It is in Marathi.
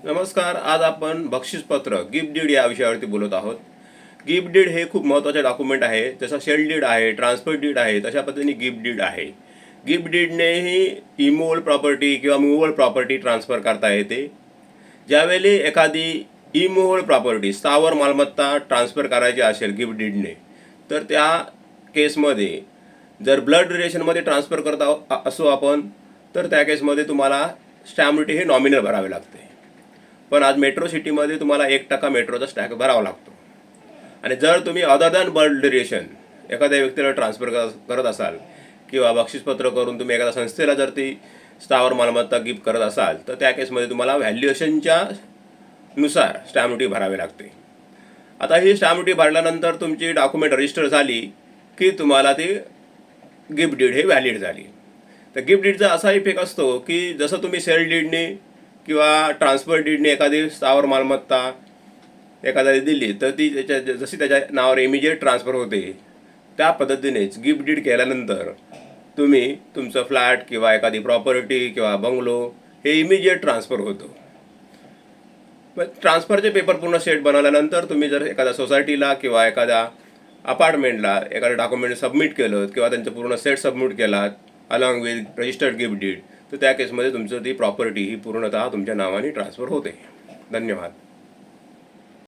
नमस्कार. आज आपण बक्षीसपत्र गिफ्ट डीड या विषयावरती बोलत आहोत. गिफ्ट डीड हे खूप महत्त्वाचे डॉक्युमेंट आहे. जसं शेल डीड आहे, ट्रान्सफर डीड आहे, तशा पद्धतीने गिफ्ट डीड आहे. गिफ्ट डीडनेही इमूव्हेबल प्रॉपर्टी किंवा मूव्हेबल प्रॉपर्टी ट्रान्सफर करता येते. ज्यावेळी एखादी इमूव्हेबल प्रॉपर्टी स्थावर मालमत्ता ट्रान्सफर करायची असेल गिफ्ट डीडने, तर त्या केसमध्ये जर ब्लड रिलेशनमध्ये ट्रान्सफर करत असू आपण, तर त्या केसमध्ये तुम्हाला स्टॅम्प ड्युटी हे नॉमिनल भरावे लागते. पण आज मेट्रो सिटीमध्ये तुम्हाला 1% मेट्रोचा स्टॅक भरावा लागतो. आणि जर तुम्ही अदर दॅन ब्लड रिलेशन एखाद्या व्यक्तीला ट्रान्सफर करत असाल किंवा बक्षीसपत्र करून तुम्ही एखाद्या संस्थेला जर ती स्थावर मालमत्ता गिफ्ट करत असाल, तर त्या केसमध्ये तुम्हाला व्हॅल्युएशनच्या नुसार स्टॅम्प ड्युटी भरावी लागते. आता ही स्टॅम्प ड्युटी भरल्यानंतर तुमची डॉक्युमेंट रजिस्टर झाली की तुम्हाला ती गिफ्ट डीड हे व्हॅलिड झाली. तर गिफ्ट डीडचा असा इफेक्ट असतो की जसं तुम्ही सेल डीडने किंवा ट्रान्सफर डीडने एखादी स्थावर मालमत्ता एखाद्याला दिली, तर ती जशी त्याच्या नावावर इमिजिएट ट्रान्सफर होते, त्या पद्धतीनेच गिफ्ट डीड केल्यानंतर तुम्ही तुमचं फ्लॅट किंवा एखादी प्रॉपर्टी किंवा बंगलो हे इमिजिएट ट्रान्सफर होतं. पण ट्रान्सफरचे पेपर पूर्ण सेट बनवल्यानंतर तुम्ही जर एखाद्या सोसायटीला किंवा एखाद्या अपार्टमेंटला एखादं डॉक्युमेंट सबमिट केलं किंवा त्यांचं पूर्ण सेट सबमिट केलात along with registered gift deed, तर त्या केसमध्ये तुमचं ती प्रॉपर्टी ही पूर्णतः तुमच्या नावाने ट्रान्सफर होते. धन्यवाद.